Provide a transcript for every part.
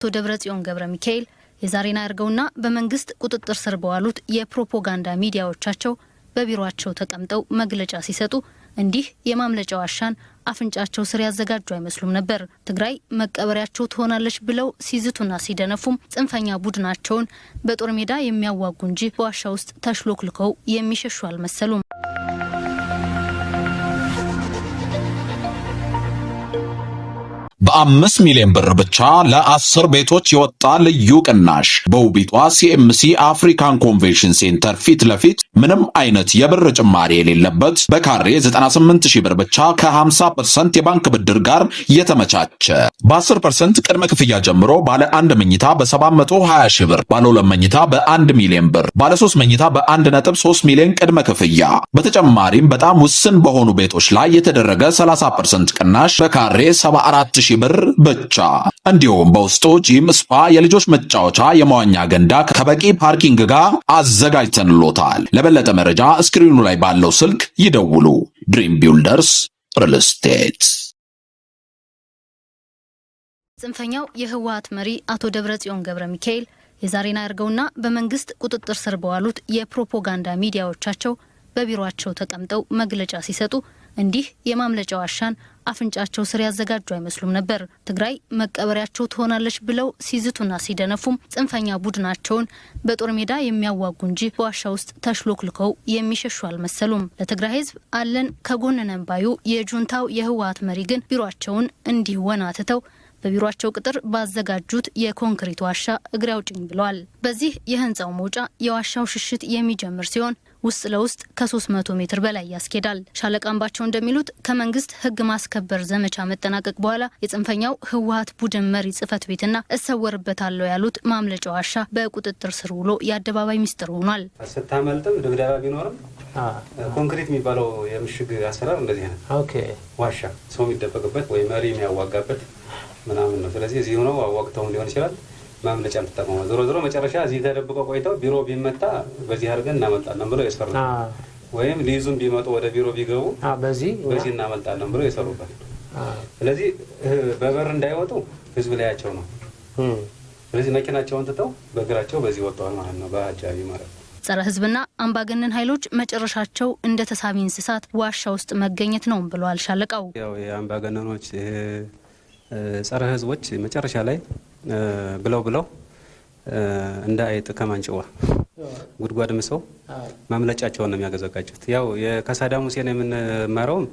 አቶ ደብረጽዮን ገብረ ሚካኤል የዛሬና ያርገውና በመንግስት ቁጥጥር ስር በዋሉት የፕሮፓጋንዳ ሚዲያዎቻቸው በቢሮአቸው ተቀምጠው መግለጫ ሲሰጡ እንዲህ የማምለጫ ዋሻን አፍንጫቸው ስር ያዘጋጁ አይመስሉም ነበር። ትግራይ መቀበሪያቸው ትሆናለች ብለው ሲዝቱና ሲደነፉም ጽንፈኛ ቡድናቸውን በጦር ሜዳ የሚያዋጉ እንጂ በዋሻ ውስጥ ተሽሎክልከው የሚሸሹ አልመሰሉም። በ5 ሚሊዮን ብር ብቻ ለ10 ቤቶች የወጣ ልዩ ቅናሽ በውቢቷ ሲኤምሲ አፍሪካን ኮንቬንሽን ሴንተር ፊት ለፊት ምንም አይነት የብር ጭማሪ የሌለበት በካሬ 98000 ብር ብቻ ከ50% የባንክ ብድር ጋር የተመቻቸ በ10% ቅድመ ክፍያ ጀምሮ ባለ 1 መኝታ በ720 ሺህ ብር፣ ባለ 2 መኝታ በ1 ሚሊዮን ብር፣ ባለ 3 መኝታ በ1.3 ሚሊዮን ቅድመ ክፍያ። በተጨማሪም በጣም ውስን በሆኑ ቤቶች ላይ የተደረገ 30% ቅናሽ በካሬ 74000 ብር ብቻ። እንዲሁም በውስጡ ጂም፣ ስፓ፣ የልጆች መጫወቻ፣ የመዋኛ ገንዳ ከበቂ ፓርኪንግ ጋር አዘጋጅተንሎታል። ለበለጠ መረጃ ስክሪኑ ላይ ባለው ስልክ ይደውሉ። ድሪም ቢልደርስ ሪል ስቴት። ጽንፈኛው የህወሓት መሪ አቶ ደብረጽዮን ገብረ ሚካኤል የዛሬና ያርገውና በመንግስት ቁጥጥር ስር በዋሉት የፕሮፓጋንዳ ሚዲያዎቻቸው በቢሮአቸው ተቀምጠው መግለጫ ሲሰጡ እንዲህ የማምለጫ ዋሻን አፍንጫቸው ስር ያዘጋጁ አይመስሉም ነበር። ትግራይ መቀበሪያቸው ትሆናለች ብለው ሲዝቱና ሲደነፉም ጽንፈኛ ቡድናቸውን በጦር ሜዳ የሚያዋጉ እንጂ በዋሻ ውስጥ ተሽሎክልከው የሚሸሹ አልመሰሉም። ለትግራይ ህዝብ አለን ከጎንነን ባዩ የጁንታው የህወሓት መሪ ግን ቢሮአቸውን እንዲህ ወናትተው በቢሮአቸው ቅጥር ባዘጋጁት የኮንክሪት ዋሻ እግሬ አውጭኝ ብለዋል። በዚህ የህንጻው መውጫ የዋሻው ሽሽት የሚጀምር ሲሆን ውስጥ ለውስጥ ከ300 ሜትር በላይ ያስኬዳል። ሻለቃ አምባቸው እንደሚሉት ከመንግስት ህግ ማስከበር ዘመቻ መጠናቀቅ በኋላ የጽንፈኛው ህወሓት ቡድን መሪ ጽህፈት ቤትና እሰወርበታለሁ ያሉት ማምለጫ ዋሻ በቁጥጥር ስር ውሎ የአደባባይ ሚስጥር ሆኗል። ስታመልጥም ድብደባ ቢኖርም ኮንክሪት የሚባለው የምሽግ አሰራር እንደዚህ ነው። ኦኬ ዋሻ ሰው የሚደበቅበት ወይ መሪ የሚያዋጋበት ምናምን ነው። ስለዚህ እዚህ ሆነው አዋግተው ሊሆን ይችላል ማምለጫ ተጠቅመው ዞሮ መጨረሻ እዚህ ተደብቀው ቆይተው ቢሮ ቢመታ በዚህ አድርገን እናመልጣለን ብለው የሰሩት ወይም ሊይዙን ቢመጡ ወደ ቢሮ ቢገቡ በዚህ እናመልጣለን ብለው የሰሩበት። ስለዚህ በበር እንዳይወጡ ህዝብ ላያቸው ነው። ስለዚህ መኪናቸውን ትተው በእግራቸው በዚህ ወጣው ማለት ነው፣ በአጃቢ ማለት ነው። ጸረ ህዝብና አምባገነን ኃይሎች መጨረሻቸው እንደ ተሳቢ እንስሳት ዋሻ ውስጥ መገኘት ነው ብለዋል ሻለቃው። ያው የአምባገነኖች ጸረ ህዝቦች መጨረሻ ላይ ብለው እንደ አይጥ ከማንጭዋ ጉድጓድ ምሰው ማምለጫቸውን ነው የሚያዘጋጁት። ያው የከሳዳም ሁሴን የምንማረውም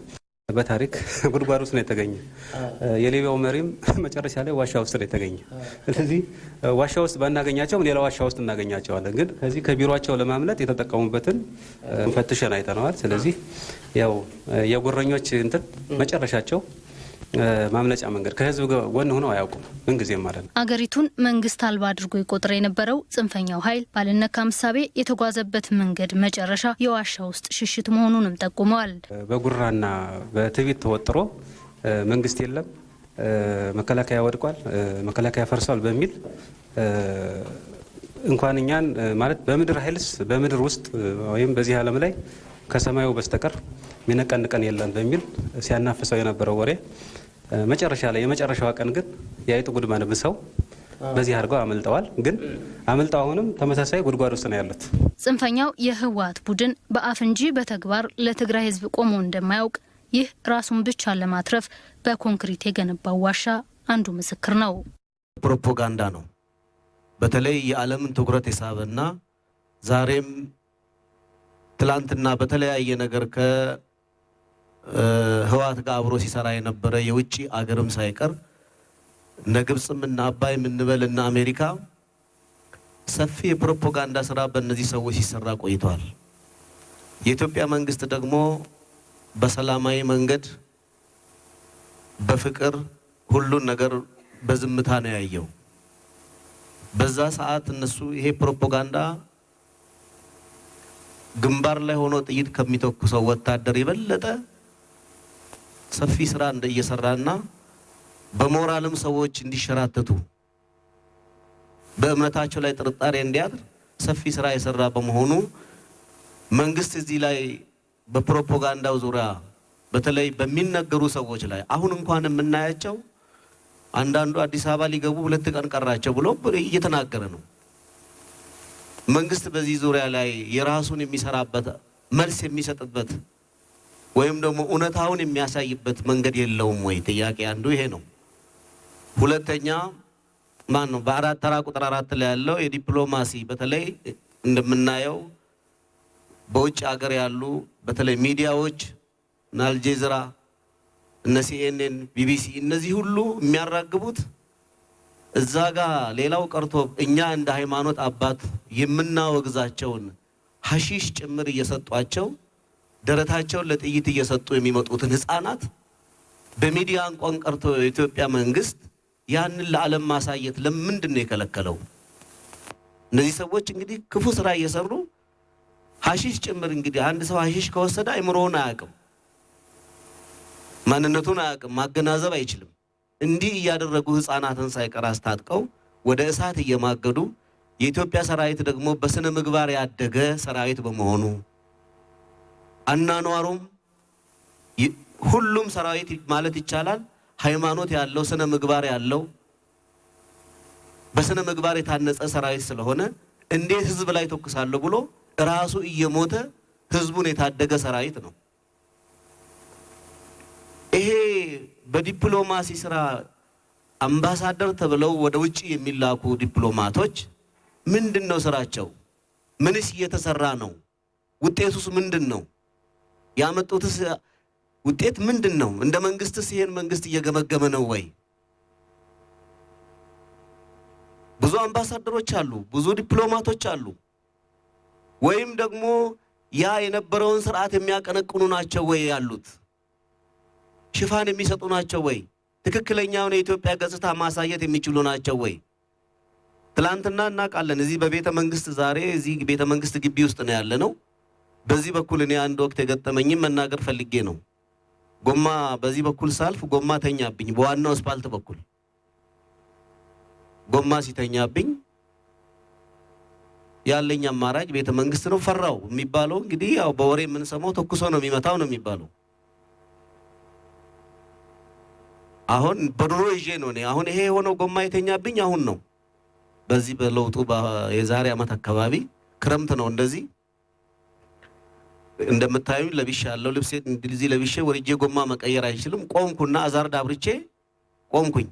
በታሪክ ጉድጓድ ውስጥ ነው የተገኘ። የሊቢያው መሪም መጨረሻ ላይ ዋሻ ውስጥ ነው የተገኘ። ስለዚህ ዋሻ ውስጥ ባናገኛቸው ሌላ ዋሻ ውስጥ እናገኛቸዋለን። ግን ከዚህ ከቢሮአቸው ለማምለጥ የተጠቀሙበትን ፈትሸን አይተነዋል። ስለዚህ ያው የጉረኞች እንትን መጨረሻቸው ማምለጫ መንገድ ከህዝብ ጎን ሆነው አያውቁም ምን ጊዜም ማለት ነው። አገሪቱን መንግስት አልባ አድርጎ ይቆጥር የነበረው ጽንፈኛው ኃይል ባልነካ ምሳቤ የተጓዘበት መንገድ መጨረሻ የዋሻ ውስጥ ሽሽት መሆኑንም ጠቁመዋል። በጉራና በትዕቢት ተወጥሮ መንግስት የለም፣ መከላከያ ወድቋል፣ መከላከያ ፈርሷል በሚል እንኳን እኛን ማለት በምድር ኃይልስ በምድር ውስጥ ወይም በዚህ ዓለም ላይ ከሰማዩ በስተቀር ሚነቀንቀን የለም በሚል ሲያናፍሰው የነበረው ወሬ መጨረሻ ላይ የመጨረሻው ቀን ግን የአይጥ ጉድማን ብሰው በዚህ አድርገው አመልጠዋል። ግን አመልጠው አሁንም ተመሳሳይ ጉድጓድ ውስጥ ነው ያሉት። ጽንፈኛው የህወሓት ቡድን በአፍ እንጂ በተግባር ለትግራይ ህዝብ ቆሞ እንደማያውቅ ይህ ራሱን ብቻ ለማትረፍ በኮንክሪት የገነባው ዋሻ አንዱ ምስክር ነው። ፕሮፓጋንዳ ነው። በተለይ የዓለምን ትኩረት የሳበና ዛሬም ትላንትና በተለያየ ነገር ከህወሓት ጋር አብሮ ሲሰራ የነበረ የውጪ አገርም ሳይቀር እነ ግብጽም እና አባይ ምንበልና አሜሪካ ሰፊ የፕሮፓጋንዳ ስራ በእነዚህ ሰዎች ሲሰራ ቆይተዋል። የኢትዮጵያ መንግስት ደግሞ በሰላማዊ መንገድ በፍቅር ሁሉን ነገር በዝምታ ነው ያየው። በዛ ሰዓት እነሱ ይሄ ፕሮፓጋንዳ ግንባር ላይ ሆኖ ጥይት ከሚተኩሰው ወታደር የበለጠ ሰፊ ስራ እንደየሰራና በሞራልም ሰዎች እንዲሸራተቱ በእምነታቸው ላይ ጥርጣሬ እንዲያድር ሰፊ ስራ የሰራ በመሆኑ መንግስት እዚህ ላይ በፕሮፓጋንዳው ዙሪያ በተለይ በሚነገሩ ሰዎች ላይ አሁን እንኳን የምናያቸው አንዳንዱ አዲስ አበባ ሊገቡ 2 ቀን ቀራቸው ብሎ እየተናገረ ነው። መንግስት በዚህ ዙሪያ ላይ የራሱን የሚሰራበት መልስ የሚሰጥበት ወይም ደግሞ እውነታውን የሚያሳይበት መንገድ የለውም ወይ? ጥያቄ አንዱ ይሄ ነው። ሁለተኛ ማን ነው በ4 ተራ ቁጥር 4 ላይ ያለው የዲፕሎማሲ በተለይ እንደምናየው በውጭ ሀገር ያሉ በተለይ ሚዲያዎች እና አልጀዚራ እነ ሲኤንኤን ቢቢሲ እነዚህ ሁሉ የሚያራግቡት እዛ ጋር ሌላው ቀርቶ እኛ እንደ ሃይማኖት አባት የምናወግዛቸውን ሐሺሽ ጭምር እየሰጧቸው ደረታቸውን ለጥይት እየሰጡ የሚመጡትን ህፃናት በሚዲያ እንኳን ቀርቶ የኢትዮጵያ መንግስት ያንን ለዓለም ማሳየት ለምንድን ነው የከለከለው? እነዚህ ሰዎች እንግዲህ ክፉ ስራ እየሰሩ ሐሺሽ ጭምር እንግዲህ አንድ ሰው ሐሺሽ ከወሰደ አይምሮውን አያውቅም፣ ማንነቱን አያውቅም፣ ማገናዘብ አይችልም። እንዲህ እያደረጉ ህፃናትን ሳይቀር አስታጥቀው ወደ እሳት እየማገዱ የኢትዮጵያ ሰራዊት ደግሞ በስነ ምግባር ያደገ ሰራዊት በመሆኑ አናኗሩም ሁሉም ሰራዊት ማለት ይቻላል ሃይማኖት ያለው ስነ ምግባር ያለው በስነ ምግባር የታነጸ ሰራዊት ስለሆነ እንዴት ህዝብ ላይ ተኩሳለሁ ብሎ ራሱ እየሞተ ህዝቡን የታደገ ሰራዊት ነው። ይሄ በዲፕሎማሲ ስራ አምባሳደር ተብለው ወደ ውጪ የሚላኩ ዲፕሎማቶች ምንድነው ስራቸው? ምንስ እየተሰራ ነው? ውጤቱስ ምንድነው? ያመጡትስ ውጤት ምንድነው? እንደ መንግስትስ ይሄን መንግስት እየገመገመ ነው ወይ? ብዙ አምባሳደሮች አሉ፣ ብዙ ዲፕሎማቶች አሉ። ወይም ደግሞ ያ የነበረውን ስርዓት የሚያቀነቅኑ ናቸው ወይ ያሉት? ሽፋን የሚሰጡ ናቸው ወይ? ትክክለኛውን የኢትዮጵያ ገጽታ ማሳየት የሚችሉ ናቸው ወይ? ትላንትና እናውቃለን እዚህ በቤተ መንግስት ዛሬ እዚህ ቤተ መንግስት ግቢ ውስጥ ነው ያለነው። በዚህ በኩል እኔ አንድ ወቅት የገጠመኝም መናገር ፈልጌ ነው። ጎማ በዚህ በኩል ሳልፍ ጎማ ተኛብኝ። በዋናው አስፋልት በኩል ጎማ ሲተኛብኝ ያለኝ አማራጭ ቤተ መንግስት ነው። ፈራው የሚባለው እንግዲህ ያው በወሬ የምንሰማው ተኩሶ ነው የሚመታው ነው የሚባለው። አሁን በድሮ ይዤ ነው እኔ አሁን ይሄ የሆነው ጎማ የተኛብኝ አሁን ነው። በዚህ በለውጡ የዛሬ ዓመት አካባቢ ክረምት ነው እንደዚህ እንደምታዩኝ ለብሼ ያለው ልብስ እንደዚህ ለብሼ ወርጄ ጎማ መቀየር አይችልም። ቆምኩና አዛር ዳብርቼ ቆምኩኝ።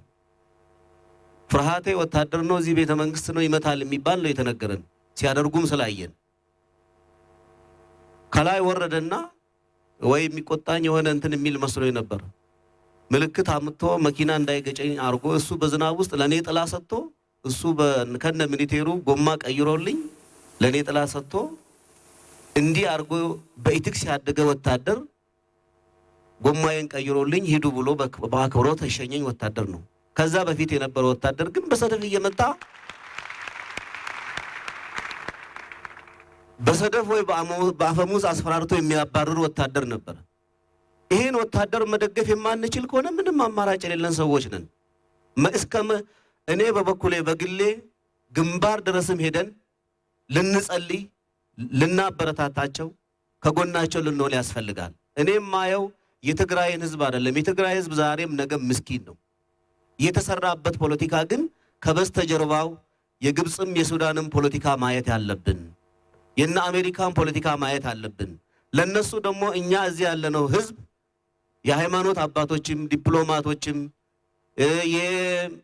ፍርሃቴ ወታደር ነው እዚህ ቤተ መንግስት ነው ይመታል የሚባል ነው የተነገረን ሲያደርጉም ስላየን። ከላይ ወረደና ወይ የሚቆጣኝ የሆነ እንትን የሚል መስሎኝ ነበር። ምልክት አምጥቶ መኪና እንዳይገጨኝ አርጎ እሱ በዝናብ ውስጥ ለኔ ጥላ ሰጥቶ እሱ ከነ ሚሊቴሩ ጎማ ቀይሮልኝ ለኔ ጥላ ሰጥቶ እንዲህ አርጎ በኢቲክስ ያደገ ወታደር ጎማዬን ቀይሮልኝ ሂዱ ብሎ በአክብሮት ተሸኘኝ ወታደር ነው። ከዛ በፊት የነበረው ወታደር ግን በሰደፍ እየመጣ በሰደፍ ወይ በአፈሙዝ አስፈራርቶ የሚያባርር ወታደር ነበር። ይሄን ወታደር መደገፍ የማንችል ከሆነ ምንም አማራጭ የሌለን ሰዎች ነን። እኔ በበኩሌ በግሌ ግንባር ድረስም ሄደን ልንጸልይ ልናበረታታቸው ከጎናቸው ልንሆን ያስፈልጋል። እኔም ማየው የትግራይን ህዝብ አይደለም። የትግራይ ህዝብ ዛሬም ነገም ምስኪን ነው። የተሰራበት ፖለቲካ ግን ከበስተጀርባው የግብጽም የሱዳንም ፖለቲካ ማየት ያለብን፣ የነ አሜሪካን ፖለቲካ ማየት አለብን። ለነሱ ደግሞ እኛ እዚህ ያለነው ህዝብ የሃይማኖት አባቶችም ዲፕሎማቶችም የሲቪል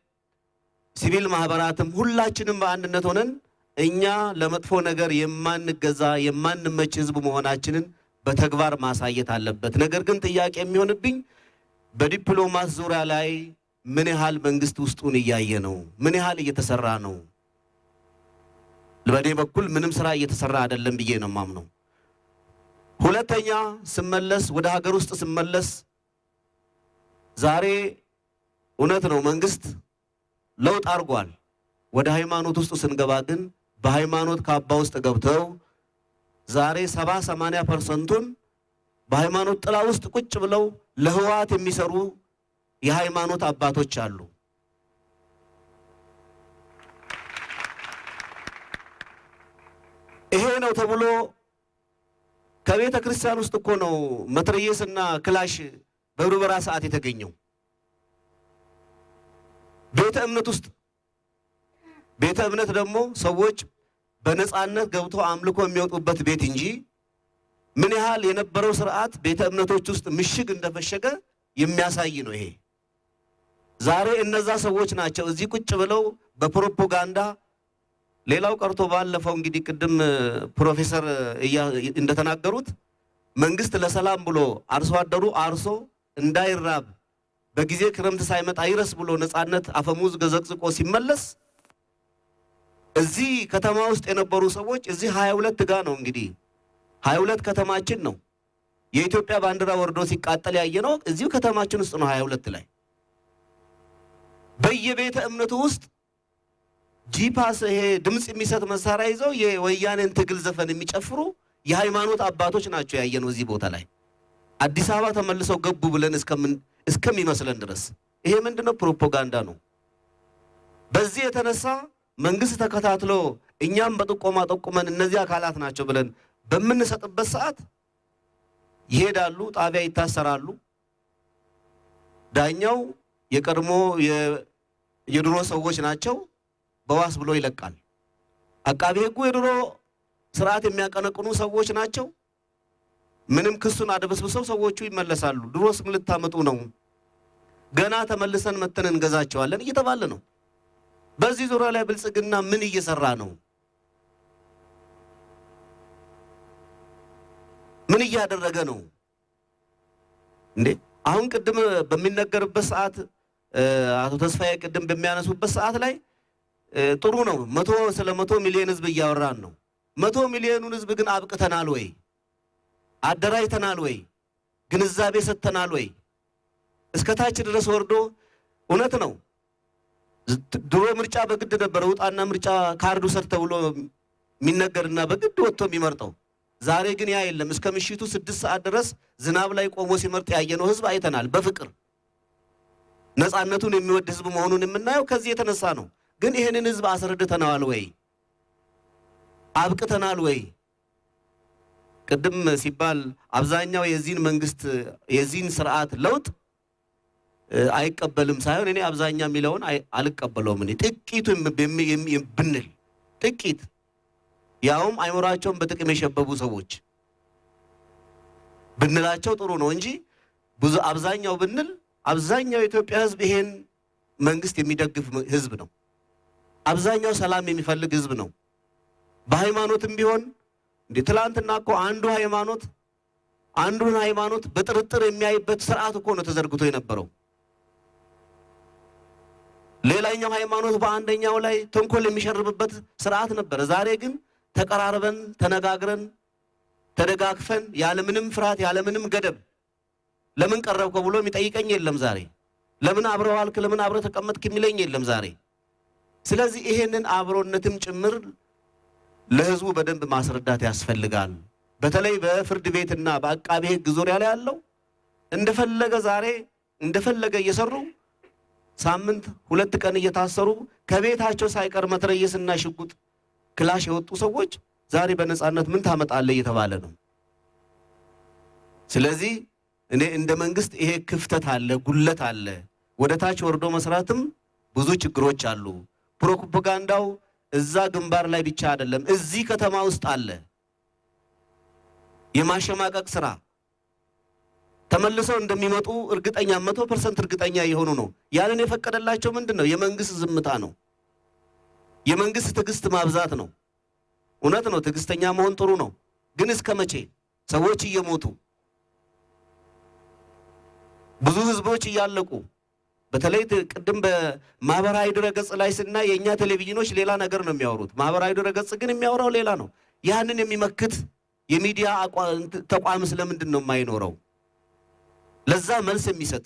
ማህበራትም ሁላችንም በአንድነት ሆነን እኛ ለመጥፎ ነገር የማንገዛ የማንመች ህዝብ መሆናችንን በተግባር ማሳየት አለበት። ነገር ግን ጥያቄ የሚሆንብኝ በዲፕሎማት ዙሪያ ላይ ምን ያህል መንግስት ውስጡን እያየ ነው? ምን ያህል እየተሰራ ነው? በኔ በኩል ምንም ስራ እየተሰራ አይደለም ብዬ ነው የማምነው። ሁለተኛ ስመለስ ወደ ሀገር ውስጥ ስመለስ ዛሬ እውነት ነው መንግስት ለውጥ አድርጓል። ወደ ሃይማኖት ውስጥ ስንገባ ግን በሃይማኖት ካባ ውስጥ ገብተው ዛሬ 70-80% በሃይማኖት ጥላ ውስጥ ቁጭ ብለው ለህወሓት የሚሰሩ የሃይማኖት አባቶች አሉ። ይሄ ነው ተብሎ ከቤተ ክርስቲያን ውስጥ እኮ ነው መትረየስና ክላሽ በብርበራ ሰዓት የተገኘው። ቤተ እምነት ደግሞ ሰዎች በነፃነት ገብተው አምልኮ የሚወጡበት ቤት እንጂ ምን ያህል የነበረው ስርዓት ቤተ እምነቶች ውስጥ ምሽግ እንደፈሸገ የሚያሳይ ነው ይሄ። ዛሬ እነዛ ሰዎች ናቸው እዚህ ቁጭ ብለው በፕሮፓጋንዳ ሌላው ቀርቶ ባለፈው እንግዲህ ቅድም ፕሮፌሰር እንደተናገሩት መንግስት ለሰላም ብሎ አርሶ አደሩ አርሶ እንዳይራብ በጊዜ ክረምት ሳይመጣ ይረስ ብሎ ነፃነት አፈሙዝ ገዘቅዝቆ ሲመለስ እዚህ ከተማ ውስጥ የነበሩ ሰዎች እዚህ 22 ጋር ነው እንግዲህ 22 ከተማችን ነው የኢትዮጵያ ባንዲራ ወርዶ ሲቃጠል ያየነው እዚሁ ከተማችን ውስጥ ነው 22 ላይ በየቤተ እምነቱ ውስጥ ጂፓስ ይሄ ድምጽ የሚሰጥ መሳሪያ ይዘው የወያኔን ትግል ዘፈን የሚጨፍሩ የሃይማኖት አባቶች ናቸው ያየነው እዚህ ቦታ ላይ አዲስ አበባ ተመልሰው ገቡ ብለን እስከሚመስለን ድረስ ይሄ ምንድነው ፕሮፓጋንዳ ነው። በዚህ የተነሳ መንግስት ተከታትሎ እኛም በጥቆማ ጠቁመን እነዚህ አካላት ናቸው ብለን በምንሰጥበት ሰዓት ይሄዳሉ፣ ጣቢያ ይታሰራሉ። ዳኛው የቀድሞ የድሮ ሰዎች ናቸው በዋስ ብሎ ይለቃል። አቃቤ ሕጉ የድሮ ስርዓት የሚያቀነቅኑ ሰዎች ናቸው። ምንም ክሱን አደበስብሰው ሰዎቹ ይመለሳሉ። ድሮስ ምን ልታመጡ ነው? ገና ተመልሰን መተን እንገዛቸዋለን እየተባለ ነው። በዚህ ዙሪያ ላይ ብልጽግና ምን እየሰራ ነው? ምን እያደረገ ነው እንዴ? አሁን ቅድም በሚነገርበት ሰዓት አቶ ተስፋዬ ቅድም በሚያነሱበት ሰዓት ላይ ጥሩ ነው። 100 ሚሊዮን ህዝብ እያወራን ነው። 100 ሚሊዮኑን ህዝብ ግን አብቅተናል ወይ? አደራጅተናል ወይ? ግንዛቤ ሰጥተናል ወይ? እስከታች ድረስ ወርዶ እውነት ነው። ድሮ ምርጫ በግድ ነበር። ውጣና ምርጫ ካርዱ ሰር ተብሎ የሚነገርና በግድ ወጥቶ የሚመርጠው። ዛሬ ግን ያ የለም። እስከ ምሽቱ 6 ሰዓት ድረስ ዝናብ ላይ ቆሞ ሲመርጥ ያየነው ህዝብ አይተናል። በፍቅር ነፃነቱን የሚወድ ህዝብ መሆኑን የምናየው ከዚህ የተነሳ ነው። ግን ይሄንን ህዝብ አስረድተናል ወይ? አብቅተናል ወይ? ቅድም ሲባል አብዛኛው የዚህን መንግስት የዚህን ስርዓት ለውጥ አይቀበልም ሳይሆን እኔ አብዛኛው የሚለውን አልቀበለውም። እኔ ጥቂቱ ብንል ጥቂት ያውም አይሞራቸውን በጥቅም የሸበቡ ሰዎች ብንላቸው ጥሩ ነው እንጂ ብዙ አብዛኛው ብንል አብዛኛው የኢትዮጵያ ህዝብ ይሄን መንግስት የሚደግፍ ህዝብ ነው። አብዛኛው ሰላም የሚፈልግ ህዝብ ነው። በሃይማኖትም ቢሆን እንዴ ትላንትና እኮ አንዱን ሃይማኖት በጥርጥር የሚያይበት ስርዓት እኮ ነው ተዘርግቶ የነበረው። ሌላኛው ሃይማኖት በአንደኛው ላይ ተንኮል የሚሸርብበት ስርዓት ነበር። ዛሬ ግን ተቀራርበን ተነጋግረን ተደጋግፈን ያለምንም ፍርሃት ያለምንም ገደብ ለምን ቀረብከ ብሎ የሚጠይቀኝ የለም ዛሬ። ለምን አብረው ዋልክ፣ ለምን አብረው ተቀመጥክ የሚለኝ የለም ዛሬ። ስለዚህ ይሄንን አብሮነትም ጭምር ለህዝቡ በደንብ ማስረዳት ያስፈልጋል። በተለይ በፍርድ ቤትና በአቃቤ ሕግ ዙሪያ ላይ ያለው እንደፈለገ እየሰሩ ሳምንት 2 ቀን እየታሰሩ ከቤታቸው ሳይቀር መትረየስና ሽጉጥ ክላሽ የወጡ ሰዎች ዛሬ በነፃነት ምን ታመጣለህ እየተባለ ነው። ስለዚህ እኔ እንደ መንግስት ይሄ ክፍተት አለ፣ ጉለት አለ። ወደ ታች ወርዶ መስራትም ብዙ ችግሮች አሉ። ፕሮፓጋንዳው እዛ ግንባር ላይ ብቻ አይደለም፣ እዚህ ከተማ ውስጥ አለ። የማሸማቀቅ ስራ ተመልሰው እንደሚመጡ እርግጠኛ 100% እርግጠኛ የሆኑ ነው። ያንን የፈቀደላቸው ምንድነው? የመንግስት ዝምታ ነው። የመንግስት ትዕግስት ማብዛት ነው። እውነት ነው፣ ትዕግስተኛ መሆን ጥሩ ነው። ግን እስከ መቼ? ሰዎች እየሞቱ ብዙ ህዝቦች እያለቁ፣ በተለይ ቅድም በማህበራዊ ድረገጽ ላይ ስናይ የኛ ቴሌቪዥኖች ሌላ ነገር ነው የሚያወሩት። ማህበራዊ ድረገጽ ግን የሚያወራው ሌላ ነው። ያንን የሚመክት የሚዲያ ተቋም ስለምንድን ነው የማይኖረው? ለዛ መልስ የሚሰጥ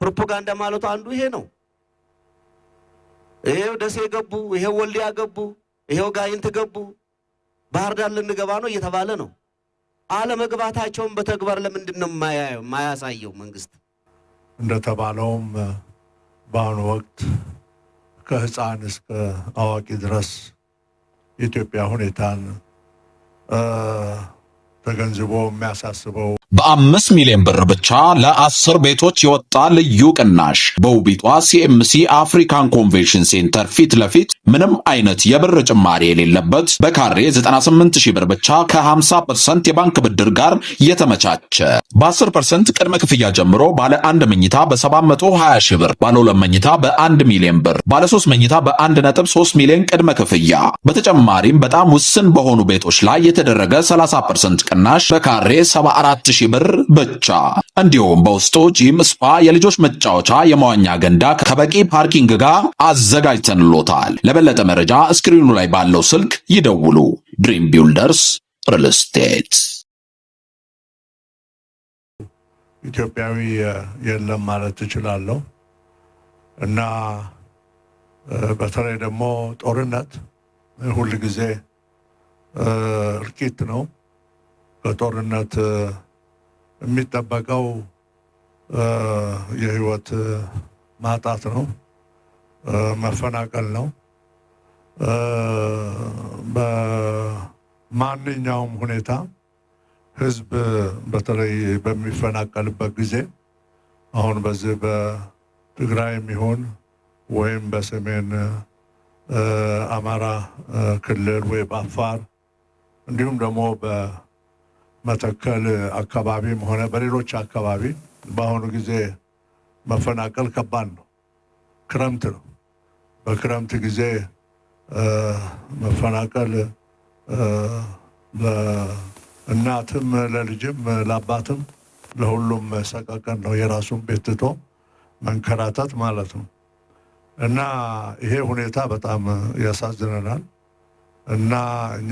ፕሮፓጋንዳ ማለቱ አንዱ ይሄ ነው። ይሄው ደሴ ገቡ፣ ይሄው ወልዲያ ገቡ፣ ይሄው ጋይንት ገቡ፣ ባህር ዳር ልንገባ ነው እየተባለ ነው። አለመግባታቸውን በተግባር ለምንድን ነው የማያሳየው መንግስት? እንደተባለውም በአሁኑ ወቅት ከህፃን እስከ አዋቂ ድረስ የኢትዮጵያ ሁኔታን ተገንዝቦ የሚያሳስበው በ5 ሚሊዮን ብር ብቻ ለ10 ቤቶች የወጣ ልዩ ቅናሽ በውቢቷ ሲኤምሲ አፍሪካን ኮንቬንሽን ሴንተር ፊት ለፊት ምንም አይነት የብር ጭማሪ የሌለበት በካሬ 98000 ብር ብቻ ከ50% የባንክ ብድር ጋር የተመቻቸ በ10% ቅድመ ክፍያ ጀምሮ ባለ 1 መኝታ በ720 ሺህ ብር፣ ባለ 2 መኝታ በ1 ሚሊዮን ብር፣ ባለ 3 መኝታ በ1.3 ሚሊዮን ቅድመ ክፍያ። በተጨማሪም በጣም ውስን በሆኑ ቤቶች ላይ የተደረገ 30% ቅናሽ በካሬ 74000 ብር ብቻ። እንዲሁም በውስጡ ጂም፣ ስፓ፣ የልጆች መጫወቻ፣ የመዋኛ ገንዳ ከበቂ ፓርኪንግ ጋር አዘጋጅተንሎታል። ለበለጠ መረጃ ስክሪኑ ላይ ባለው ስልክ ይደውሉ። ድሪም ቢልደርስ ሪል ስቴት። ኢትዮጵያዊ የለም ማለት እችላለሁ እና በተለይ ደግሞ ጦርነት ሁል ጊዜ እልቂት ነው። ከጦርነት የሚጠበቀው የህይወት ማጣት ነው፣ መፈናቀል ነው። በማንኛውም ሁኔታ ህዝብ በተለይ በሚፈናቀልበት ጊዜ አሁን በዚህ በትግራይም ይሁን ወይም በሰሜን አማራ ክልል ወይ በአፋር እንዲሁም ደግሞ በመተከል አካባቢም ሆነ በሌሎች አካባቢ በአሁኑ ጊዜ መፈናቀል ከባድ ነው። ክረምት ነው። በክረምት ጊዜ መፈናቀል ለእናትም ለልጅም ለአባትም ለሁሉም ሰቀቀን ነው። የራሱን ቤት ትቶ መንከራተት ማለት ነው እና ይሄ ሁኔታ በጣም ያሳዝነናል እና እኛ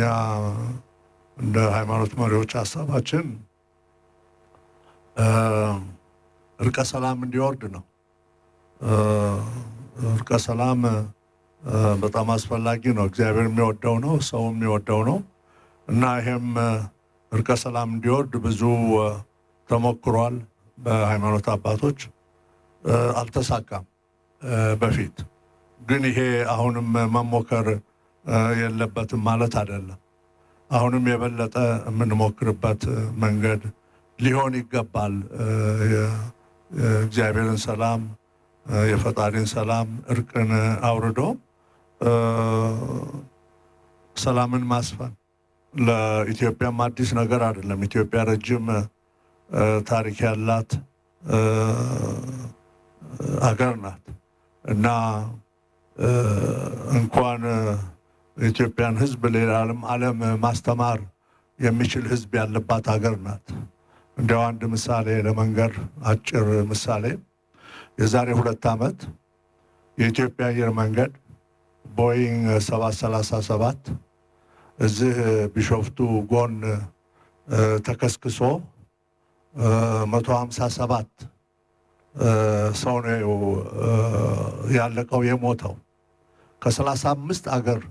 እንደ ሃይማኖት መሪዎች ሀሳባችን እርቀ ሰላም እንዲወርድ ነው። እርቀ ሰላም በጣም አስፈላጊ ነው። እግዚአብሔር የሚወደው ነው፣ ሰው የሚወደው ነው እና ይሄም እርቀ ሰላም እንዲወርድ ብዙ ተሞክሯል በሃይማኖት አባቶች፣ አልተሳካም በፊት። ግን ይሄ አሁንም መሞከር የለበትም ማለት አይደለም። አሁንም የበለጠ የምንሞክርበት መንገድ ሊሆን ይገባል። የእግዚአብሔርን ሰላም የፈጣሪን ሰላም እርቅን አውርዶ ሰላምን ማስፈን ለኢትዮጵያም አዲስ ነገር አይደለም። ኢትዮጵያ ረጅም ታሪክ ያላት ሀገር ናት እና እንኳን የኢትዮጵያን ሕዝብ ሌላም ዓለም ማስተማር የሚችል ሕዝብ ያለባት ሀገር ናት። እንዲያው አንድ ምሳሌ ለመንገር አጭር ምሳሌ፣ የዛሬ 2 ዓመት የኢትዮጵያ አየር መንገድ ቦይንግ 737 እዚህ ቢሾፍቱ ጎን ተከስክሶ 157 ሰው ነው ያለቀው የሞተው። ከ35 አገር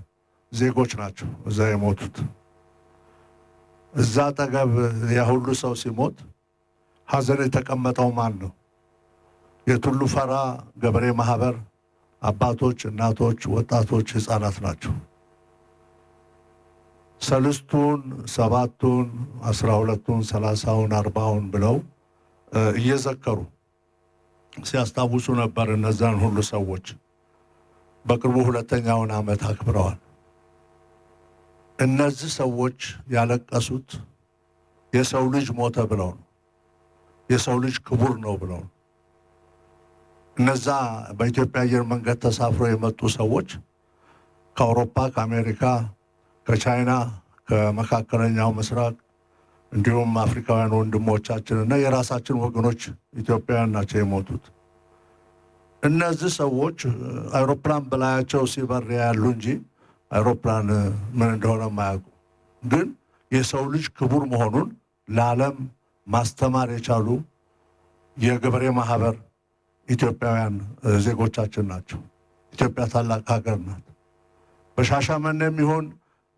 ዜጎች ናቸው እዛ የሞቱት። እዛ አጠገብ ያ ሁሉ ሰው ሲሞት ሀዘን የተቀመጠው ማን ነው? የቱሉ ፈራ ገበሬ ማህበር አባቶች፣ እናቶች፣ ወጣቶች፣ ህፃናት ናቸው። 3ቱን 7ቱን 12ቱን 30ውን 40ውን ብለው እየዘከሩ ሲያስታውሱ ነበር እነዛን ሁሉ ሰዎች። በቅርቡ 2ኛውን ዓመት አክብረዋል። እነዚህ ሰዎች ያለቀሱት የሰው ልጅ ሞተ ብለው ነው። የሰው ልጅ ክቡር ነው ብለው ነው። እነዛ በኢትዮጵያ አየር መንገድ ተሳፍረው የመጡ ሰዎች ከአውሮፓ፣ ከአሜሪካ፣ ከቻይና፣ ከመካከለኛው ምስራቅ እንዲሁም አፍሪካውያን ወንድሞቻችን እና የራሳችን ወገኖች ኢትዮጵያውያን ናቸው የሞቱት። እነዚህ ሰዎች አይሮፕላን በላያቸው ሲበር ያሉ እንጂ አይሮፕላን ምን እንደሆነ ማያውቁ፣ ግን የሰው ልጅ ክቡር መሆኑን ለዓለም ማስተማር የቻሉ የገበሬ ማህበር ኢትዮጵያውያን ዜጎቻችን ናቸው። ኢትዮጵያ ታላቅ ሀገር ናት። በሻሸመኔም ይሁን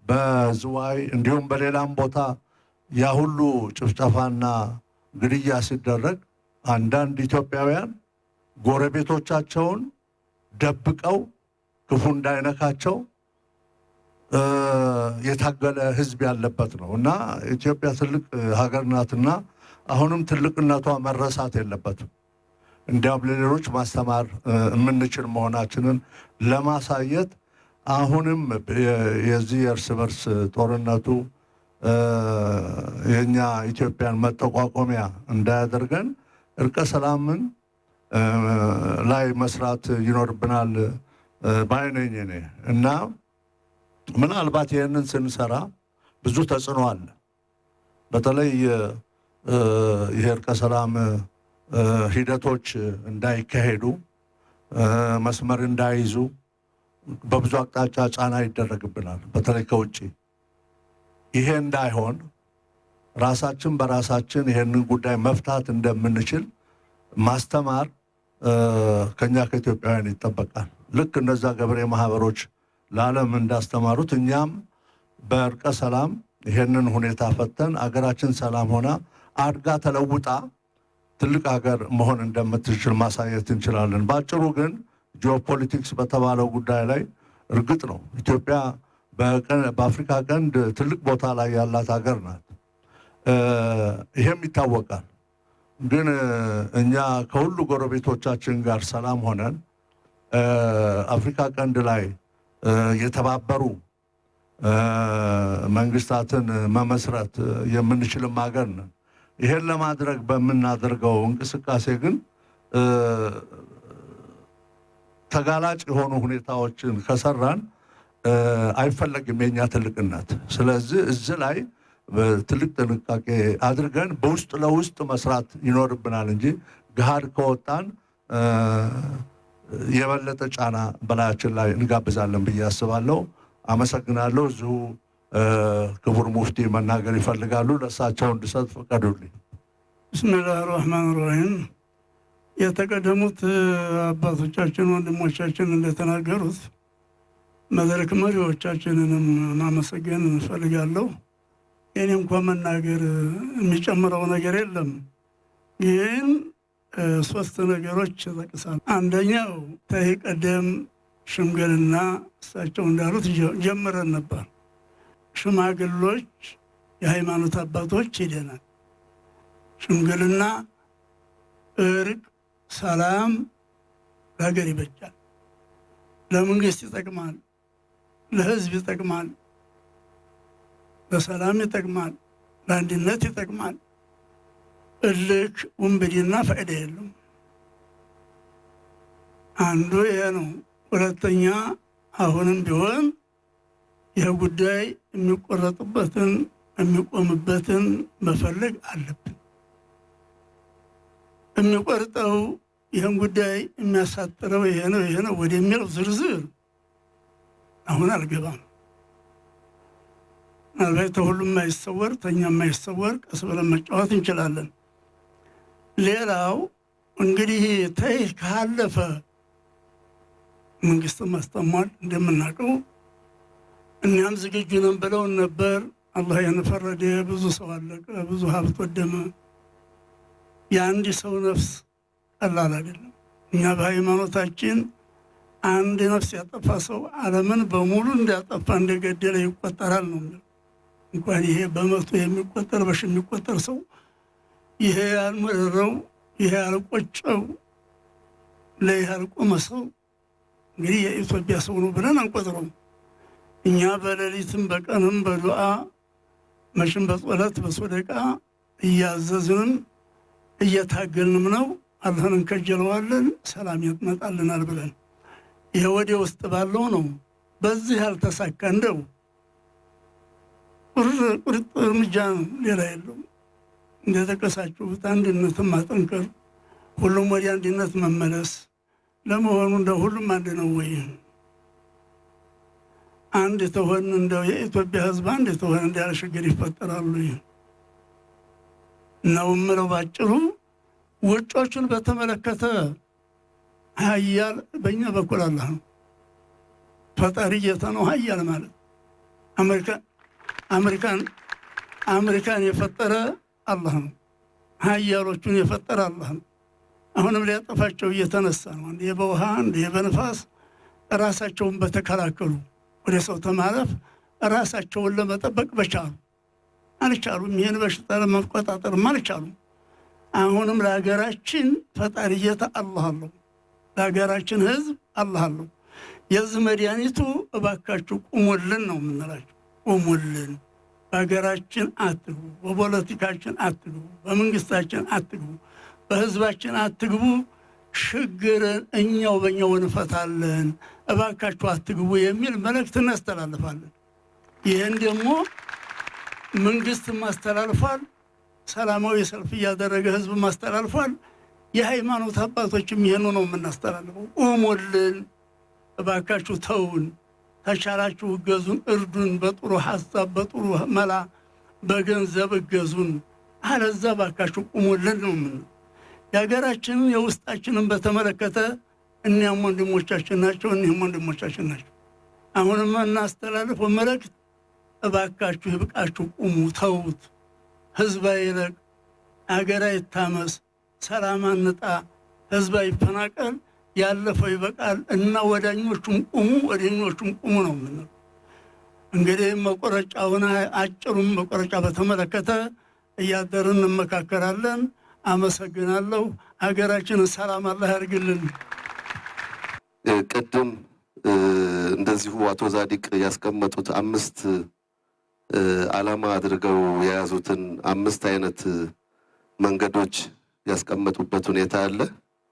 በዝዋይ እንዲሁም በሌላም ቦታ ያ ሁሉ ጭፍጨፋና ግድያ ሲደረግ አንዳንድ ኢትዮጵያውያን ጎረቤቶቻቸውን ደብቀው ክፉ እንዳይነካቸው የታገለ ህዝብ ያለበት ነው እና ኢትዮጵያ ትልቅ ሀገር ናትና አሁንም ትልቅነቷ መረሳት የለበትም። እንዲያም ለሌሎች ማስተማር የምንችል መሆናችንን ለማሳየት አሁንም የዚህ የእርስ በርስ ጦርነቱ የኛ ኢትዮጵያን መጠቋቆሚያ እንዳያደርገን እርቀ ሰላምን ላይ መስራት ይኖርብናል ባይነኝ እኔ እና ምናልባት ይህንን ስንሰራ ብዙ ተጽዕኖ አለ። በተለይ የእርቀ ሰላም ሂደቶች እንዳይካሄዱ መስመር እንዳይዙ በብዙ አቅጣጫ ጫና ይደረግብናል፣ በተለይ ከውጭ። ይሄ እንዳይሆን ራሳችን በራሳችን ይሄንን ጉዳይ መፍታት እንደምንችል ማስተማር ከኛ ከኢትዮጵያውያን ይጠበቃል። ልክ እነዛ ገበሬ ማህበሮች ለዓለም እንዳስተማሩት እኛም በእርቀ ሰላም ይሄንን ሁኔታ ፈተን አገራችን ሰላም ሆና አድጋ ተለውጣ ትልቅ ሀገር መሆን እንደምትችል ማሳየት እንችላለን። ባጭሩ ግን ጂኦፖለቲክስ በተባለው ጉዳይ ላይ እርግጥ ነው ኢትዮጵያ በአፍሪካ ቀንድ ትልቅ ቦታ ላይ ያላት ሀገር ናት። ይሄም ይታወቃል። ግን እኛ ከሁሉ ጎረቤቶቻችን ጋር ሰላም ሆነን አፍሪካ ቀንድ ላይ የተባበሩ መንግስታትን መመስረት የምንችልም ሀገር ነን። ይሄን ለማድረግ በምናደርገው እንቅስቃሴ ግን ተጋላጭ የሆኑ ሁኔታዎችን ከሰራን አይፈለግም የኛ ትልቅነት። ስለዚህ እዚህ ላይ ትልቅ ጥንቃቄ አድርገን በውስጥ ለውስጥ መስራት ይኖርብናል እንጂ ገሃድ ከወጣን የበለጠ ጫና በላያችን ላይ እንጋብዛለን ብዬ አስባለሁ። አመሰግናለሁ። እዚሁ ክቡር ሙፍቲ መናገር ይፈልጋሉ። ለእሳቸው እንድሰጥ ፈቀዱልኝ። ብስሚላህ ራህማን ራሂም። የተቀደሙት አባቶቻችን ወንድሞቻችን እንደተናገሩት መድረክ መሪዎቻችንንም ማመሰገን እንፈልጋለሁ። የኔ እንኳን መናገር የሚጨምረው ነገር የለም። ግን ሶስት ነገሮች ተጠቅሳል። አንደኛው ተይ ቀደም ሽምግልና እሳቸው እንዳሉት ጀምረን ነበር። ሽማግሎች፣ የሃይማኖት አባቶች ሄደናል። ሽምግልና፣ እርቅ፣ ሰላም ለሀገር ይበጃል፣ ለመንግስት ይጠቅማል፣ ለህዝብ ይጠቅማል፣ ለሰላም ይጠቅማል፣ ለአንድነት ይጠቅማል። እልክ ውንብድና ፋይዳ የለም። አንዱ ይሄ ነው። ሁለተኛ አሁንም ቢሆን ይህ ጉዳይ የሚቆረጥበትን የሚቆምበትን መፈለግ አለብን። የሚቆርጠው ይህን ጉዳይ የሚያሳጥረው ይሄ ነው ወደሚለው ዝርዝር አሁን አልገባም። ምናልባት ተሁሉም የማይሰወር ተኛ የማይሰወር ቀስ ብለን መጫወት እንችላለን። ሌላው እንግዲህ ተይ ካለፈ መንግስትን ማስጠሟል እንደምናውቀው እኛም ዝግጁ ነን ብለውን ነበር። አላህ ያንፈረደ፣ ብዙ ሰው አለቀ፣ ብዙ ሀብት ወደመ። የአንድ ሰው ነፍስ ቀላል አይደለም። እኛ በሃይማኖታችን አንድ ነፍስ ያጠፋ ሰው ዓለምን በሙሉ እንዳጠፋ እንደገደለ ይቆጠራል ነው የሚለው። እንኳን ይሄ በመቶ የሚቆጠር በሺ የሚቆጠር ሰው ይሄ ያልመረረው ይሄ ያልቆጨው ለይህ ያልቆመ ሰው እንግዲህ የኢትዮጵያ ሰው ነው ብለን አንቆጥረውም። እኛ በሌሊትም በቀንም በዱዓ መቼም በጸሎት በሶደቃ እያዘዝንም እየታገልንም ነው። አላህን እንከጀለዋለን ሰላም ይመጣልናል ብለን ይሄ ወደ ውስጥ ባለው ነው። በዚህ ያልተሳካ እንደው ቁርጥ እርምጃ ነው፣ ሌላ የለውም። እንደተቀሳችሁት አንድነትን ማጠንከር፣ ሁሉም ወደ አንድነት መመለስ። ለመሆኑ እንደው ሁሉም አንድ ነው ወይ? አንድ ተሆን እንደው የኢትዮጵያ ሕዝብ አንድ ተሆን እንዳለ ችግር ይፈጠራሉ ነው የምለው ባጭሩ። ውጮቹን በተመለከተ ሀያል በእኛ በኩል አላህ ነው ፈጣሪ ጌታ ነው። ሀያል ማለት አሜሪካን የፈጠረ አላህ ነው። ሀያሎቹን የፈጠረ አላህ ነው። አሁንም ሊያጠፋቸው እየተነሳ ነው። አንዴ በውሃ አንዴ በነፋስ ራሳቸውን በተከላከሉ ወደ ሰው ተማለፍ ራሳቸውን ለመጠበቅ በቻሉ አልቻሉም። ይህን በሽታ ለመቆጣጠርም አልቻሉም። አሁንም ለሀገራችን ፈጣሪ ጌታ አላህ አለው፣ ለሀገራችን ህዝብ አላህ አለው። የዚህ መድኃኒቱ እባካችሁ ቁሙልን ነው የምንላችሁ። ቁሙልን፣ በሀገራችን አትግቡ፣ በፖለቲካችን አትግቡ፣ በመንግስታችን አትግቡ፣ በህዝባችን አትግቡ። ችግርን እኛው በእኛው እንፈታለን፣ እባካችሁ አትግቡ የሚል መልእክት እናስተላልፋለን። ይህን ደግሞ መንግስት ማስተላልፏል፣ ሰላማዊ ሰልፍ እያደረገ ህዝብ ማስተላልፏል። የሃይማኖት አባቶችም ይሄኑ ነው የምናስተላልፈው። ቁሙልን፣ እባካችሁ ተውን፣ ተቻላችሁ እገዙን፣ እርዱን፣ በጥሩ ሀሳብ በጥሩ መላ በገንዘብ እገዙን፣ አለዛ እባካችሁ ቁሙልን ነው የምንለው። የሀገራችንን የውስጣችንን በተመለከተ እኒያም ወንድሞቻችን ናቸው፣ እኒህም ወንድሞቻችን ናቸው። አሁንም እናስተላልፈው መልእክት እባካችሁ ይብቃችሁ፣ ቁሙ፣ ተውት። ህዝብ አይለቅ፣ አገር አይታመስ፣ ሰላም አንጣ፣ ህዝብ አይፈናቀል፣ ያለፈው ይበቃል እና ወዳኞቹም ቁሙ፣ ወደኞቹም ቁሙ ነው የምንለው። እንግዲህ መቆረጫውን አጭሩም መቆረጫ በተመለከተ እያደርን እንመካከራለን። አመሰግናለሁ። ሀገራችንን ሰላም አላህ ያርግልን። ቅድም እንደዚሁ አቶ ዛዲቅ ያስቀመጡት 5 ዓላማ አድርገው የያዙትን 5 አይነት መንገዶች ያስቀመጡበት ሁኔታ አለ።